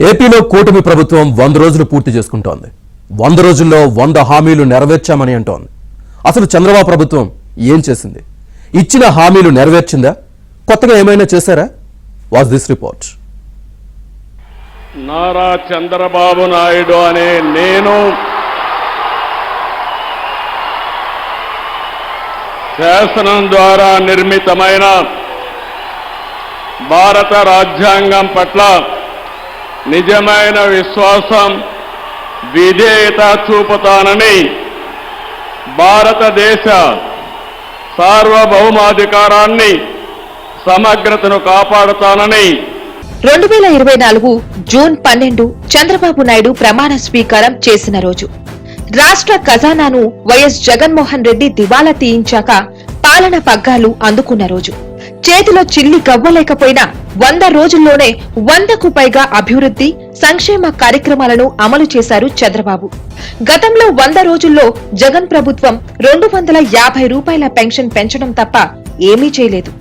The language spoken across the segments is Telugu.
ఏపీలో కూటమి ప్రభుత్వం 100 రోజులు పూర్తి చేసుకుంటోంది. 100 రోజుల్లో 100 హామీలు నెరవేర్చామని అంటోంది. అసలు చంద్రబాబు ప్రభుత్వం ఏం చేసింది? ఇచ్చిన హామీలు నెరవేర్చిందా? కొత్తగా ఏమైనా చేశారా? Watch this report. Nara Chandrababu Naidu అనే నేను శాసనం ద్వారా నిర్మితమైన భారత రాజ్యాంగం పట్ల నిజమైన విశ్వాసం, విధేయత చూపుతానని, భారతదేశ సార్వభౌమాధికారాన్ని, సమగ్రతను కాపాడుతానని 2024 జూన్ 12 చంద్రబాబు నాయుడు ప్రమాణ స్వీకారం చేసిన రోజు. రాష్ట్ర ఖజానాను వైఎస్ జగన్మోహన్ రెడ్డి దివాలా తీయించాక పాలన పగ్గాలు అందుకున్న రోజు. చేతిలో చిల్లి గవ్వలేకపోయినా 100 రోజుల్లోనే 100కు పైగా అభివృద్ధి, సంక్షేమ కార్యక్రమాలను అమలు చేశారు చంద్రబాబు. గతంలో 100 రోజుల్లో జగన్ ప్రభుత్వం 250 రూపాయల పెన్షన్ పెంచడం తప్ప ఏమీ చేయలేదు.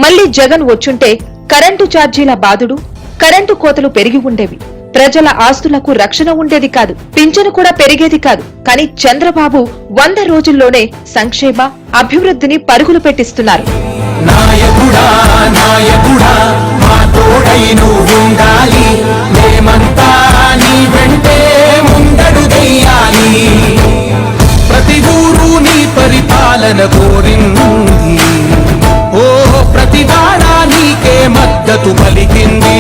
మళ్లీ జగన్ వచ్చుంటే కరెంటు ఛార్జీల బాదుడు, కరెంటు కోతలు పెరిగి ఉండేవి. ప్రజల ఆస్తులకు రక్షణ ఉండేది కాదు, పింఛను కూడా పెరిగేది కాదు. కానీ చంద్రబాబు 100 రోజుల్లోనే సంక్షేమ, అభివృద్ధిని పరుగులు పెట్టిస్తున్నారు. నాయకుడా నాయకుడా మా తోడై నువ్వుండాలి, మేమంతా నీ వెంటే ముందడుగెయ్యాలి. ప్రతి ఊరు నీ పరిపాలన కోరింది, ఓ ప్రతివాడ నీకే మద్దతు పలికింది.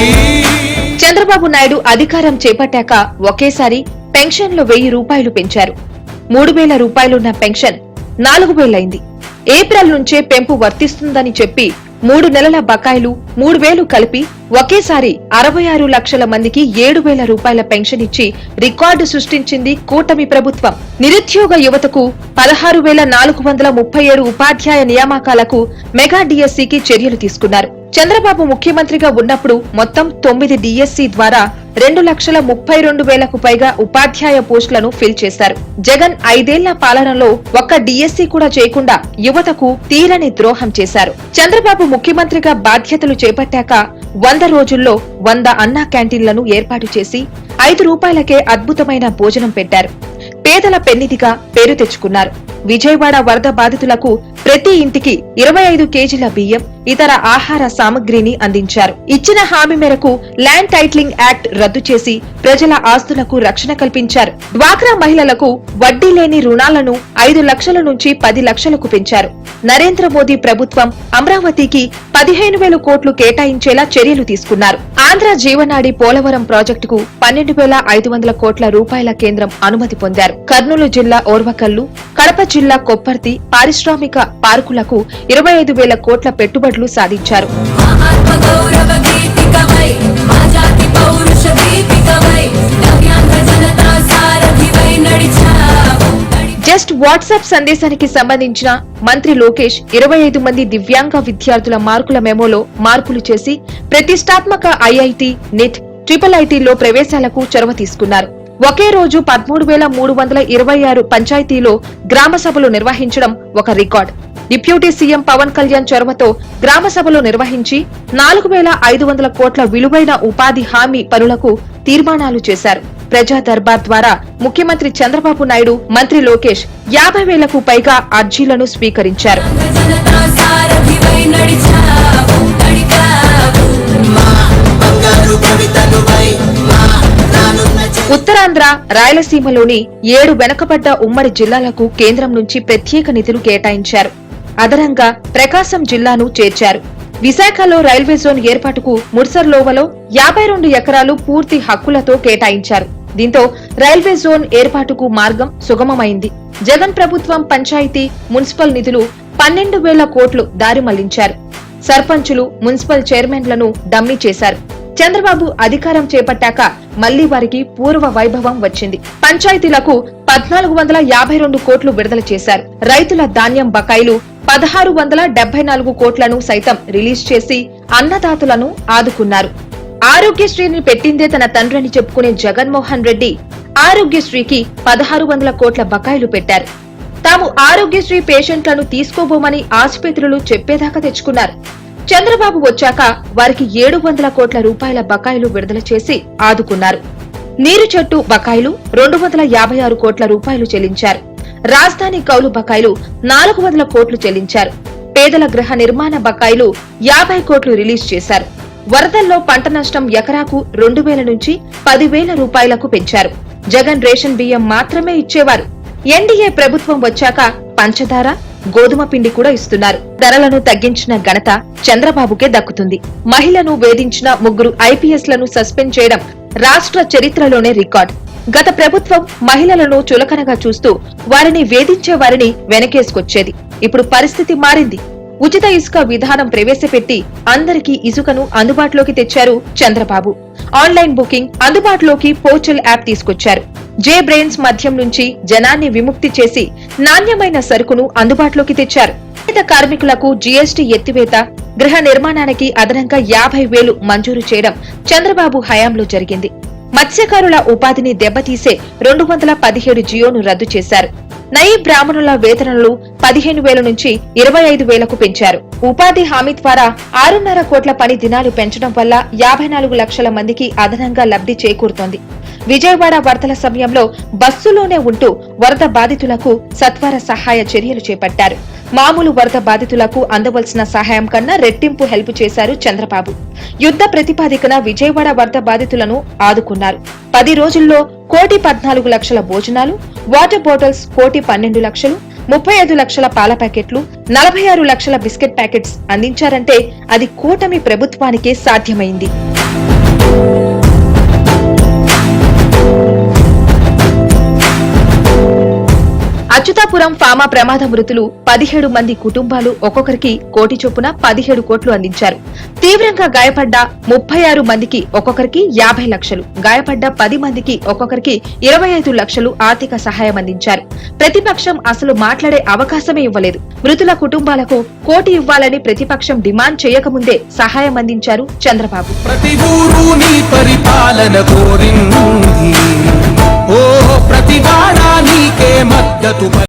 చంద్రబాబు నాయుడు అధికారం చేపట్టాక ఒకేసారి పెన్షన్లు 1000 రూపాయలు పెంచారు. 3000 రూపాయలున్న పెన్షన్ 4000 అయింది. ఏప్రిల్ నుంచే పెంపు వర్తిస్తుందని చెప్పి 3 నెలల బకాయిలు 3000 కలిపి ఒకేసారి 66 లక్షల మందికి 7000 రూపాయల పెన్షన్ ఇచ్చి రికార్డు సృష్టించింది కూటమి ప్రభుత్వం. నిరుద్యోగ యువతకు 16,437 ఉపాధ్యాయ నియామకాలకు మెగా డిఎస్సికి చర్యలు తీసుకున్నారు. చంద్రబాబు ముఖ్యమంత్రిగా ఉన్నప్పుడు మొత్తం 9 డిఎస్సి ద్వారా 2,32,000కు పైగా ఉపాధ్యాయ పోస్టులను ఫిల్ చేశారు. జగన్ 5 ఏళ్ల పాలనలో ఒక్క డిఎస్సి కూడా చేయకుండా యువతకు తీరని ద్రోహం చేశారు. చంద్రబాబు ముఖ్యమంత్రిగా బాధ్యతలు చేపట్టాక 100 రోజుల్లో 100 అన్నా క్యాంటీన్లను ఏర్పాటు చేసి 5 రూపాయలకే అద్భుతమైన భోజనం పెట్టారు. పేదల పెన్నిధిగా పేరు తెచ్చుకున్నారు. విజయవాడ వరద బాధితులకు ప్రతి ఇంటికి 25 కేజీల బియ్యం, ఇతర ఆహార సామగ్రిని అందించారు. ఇచ్చిన హామీ మేరకు ల్యాండ్ టైటిలింగ్ యాక్ట్ రద్దు చేసి ప్రజల ఆస్తులకు రక్షణ కల్పించారు. డ్వాక్రా మహిళలకు వడ్డీ లేని రుణాలను 5 లక్షల నుంచి 10 లక్షలకు పెంచారు. నరేంద్ర మోదీ ప్రభుత్వం అమరావతికి 15,000 కోట్లు కేటాయించేలా చర్యలు తీసుకున్నారు. ఆంధ్ర జీవనాడి పోలవరం ప్రాజెక్టుకు 12,500 కోట్ల రూపాయల కేంద్రం అనుమతి పొందారు. కర్నూలు జిల్లా ఓర్వకల్లు, కడప జిల్లా కొప్పర్తి పారిశ్రామిక పార్కులకు 25,000 కోట్ల పెట్టుబడులు సాధించారు. జస్ట్ వాట్సాప్ సందేశానికి సంబంధించిన మంత్రి లోకేష్ 25 మంది దివ్యాంగ విద్యార్థుల మార్కుల మెమోలో మార్పులు చేసి ప్రతిష్టాత్మక ఐఐటి, నిట్, ట్రిపుల్-ఐటీలో ప్రవేశాలకు చొరవ తీసుకున్నారు. ఒకే రోజు 13,326 పంచాయతీలో గ్రామ సభలు నిర్వహించడం ఒక record. Deputy CM Pawan Kalyan చొరవతో గ్రామ సభలు నిర్వహించి 4,500 కోట్ల విలువైన ఉపాధి హామీ పనులకు తీర్మానాలు చేశారు. ప్రజా దర్బార్ ద్వారా ముఖ్యమంత్రి చంద్రబాబు నాయుడు, మంత్రి లోకేష్ 50,000కు పైగా అర్జీలను స్వీకరించారు. ఉత్తరాంధ్ర, రాయలసీమలోని 7 వెనుకబడ్డ ఉమ్మడి జిల్లాలకు కేంద్రం నుంచి ప్రత్యేక నిధులు కేటాయించారు. అదనంగా ప్రకాశం జిల్లాను చేర్చారు. విశాఖలో రైల్వే జోన్ ఏర్పాటుకు ముడ్సర్లోవలో 52 ఎకరాలు పూర్తి హక్కులతో కేటాయించారు. దీంతో రైల్వే జోన్ ఏర్పాటుకు మార్గం సుగమమైంది. జగన్ ప్రభుత్వం పంచాయతీ, మున్సిపల్ నిధులు 12,000 కోట్లు దారి మళ్లించారు. సర్పంచులు, మున్సిపల్ చైర్మన్లను డమ్మీ చేశారు. చంద్రబాబు అధికారం చేపట్టాక మళ్లీ వారికి పూర్వ వైభవం వచ్చింది. పంచాయతీలకు 1,452 కోట్లు విడుదల చేశారు. రైతుల ధాన్యం బకాయిలు 1,674 కోట్లను సైతం రిలీజ్ చేసి అన్నదాతలను ఆదుకున్నారు. ఆరోగ్యశ్రీని పెట్టిందే తన తండ్రిని చెప్పుకునే జగన్మోహన్ రెడ్డి ఆరోగ్యశ్రీకి 1,600 కోట్ల బకాయిలు పెట్టారు. తాము ఆరోగ్యశ్రీ పేషెంట్లను తీసుకోబోమని ఆసుపత్రులు చెప్పేదాకా తెచ్చుకున్నారు. చంద్రబాబు వచ్చాక వారికి 700 కోట్ల రూపాయల బకాయిలు విడుదల చేసి ఆదుకున్నారు. నీరు చెట్టు బకాయిలు 256 కోట్ల రూపాయలు చెల్లించారు. రాజధాని కౌలు బకాయిలు 400 కోట్లు చెల్లించారు. పేదల గృహ నిర్మాణ బకాయిలు 50 కోట్లు రిలీజ్ చేశారు. వరదల్లో పంట నష్టం ఎకరాకు 2000 నుంచి 10,000 రూపాయలకు పెంచారు. జగన్ రేషన్ బియ్యం మాత్రమే ఇచ్చేవారు. ఎన్డీఏ ప్రభుత్వం వచ్చాక పంచదార, గోధుమ పిండి కూడా ఇస్తున్నారు. ధరలను తగ్గించిన ఘనత చంద్రబాబుకే దక్కుతుంది. మహిళను వేధించిన 3 ఐపీఎస్లను సస్పెండ్ చేయడం రాష్ట్ర చరిత్రలోనే రికార్డ్. గత ప్రభుత్వం మహిళలను చులకనగా చూస్తూ వారిని వేధించే వారిని వెనకేసుకొచ్చేది. ఇప్పుడు పరిస్థితి మారింది. ఉచిత ఇసుక విధానం ప్రవేశపెట్టి అందరికీ ఇసుకను అందుబాటులోకి తెచ్చారు చంద్రబాబు. ఆన్లైన్ బుకింగ్ అందుబాటులోకి పోర్టల్ యాప్ తీసుకొచ్చారు. జే బ్రెయిన్స్ మద్యం నుంచి జనాన్ని విముక్తి చేసి నాణ్యమైన సరుకును అందుబాటులోకి తెచ్చారు. పేద కార్మికులకు జీఎస్టీ ఎత్తివేత, గృహ నిర్మాణానికి అదనంగా 50,000 మంజూరు చేయడం చంద్రబాబు హయాంలో జరిగింది. మత్స్యకారుల ఉపాధిని దెబ్బతీసే 217 జియోను రద్దు చేశారు. నయీ బ్రాహ్మణుల వేతనాలు 15,000 నుంచి 25,000కు పెంచారు. ఉపాధి హామీ ద్వారా 6.5 కోట్ల పని దినాలు పెంచడం వల్ల 54 లక్షల మందికి అదనంగా లబ్ధి చేకూరుతోంది. విజయవాడ వరదల సమయంలో బస్సులోనే ఉంటూ వరద బాధితులకు సత్వర సహాయ చర్యలు చేపట్టారు. మామూలు వరద బాధితులకు అందవలసిన సహాయం కన్నా రెట్టింపు హెల్ప్ చేశారు చంద్రబాబు. యుద్ధ ప్రతిపాదికన విజయవాడ వరద బాధితులను ఆదుకున్నారు. 10 రోజుల్లో 1,14,00,000 భోజనాలు, వాటర్ బాటిల్స్ 1,12 లక్షలు, 35 లక్షల పాల ప్యాకెట్లు, 46 లక్షల బిస్కెట్ ప్యాకెట్స్ అందించారంటే అది కూటమి ప్రభుత్వానికే సాధ్యమైంది. అచ్యుతాపురం ఫామా ప్రమాద మృతులు 17 మంది కుటుంబాలు ఒక్కొక్కరికి 1 కోటి చొప్పున 17 కోట్లు అందించారు. తీవ్రంగా గాయపడ్డ 36 మందికి ఒక్కొక్కరికి 50 లక్షలు, గాయపడ్డ 10 మందికి ఒక్కొక్కరికి 25 లక్షలు ఆర్థిక సహాయం అందించారు. ప్రతిపక్షం అసలు మాట్లాడే అవకాశమే ఇవ్వలేదు. మృతుల కుటుంబాలకు 1 కోటి ఇవ్వాలని ప్రతిపక్షం డిమాండ్ చేయకముందే సహాయం అందించారు చంద్రబాబు. ప్రతి ఊరు నీ పరిపాలన కోరింది, ఓ ప్రతి వాడా నీకే మద్దతు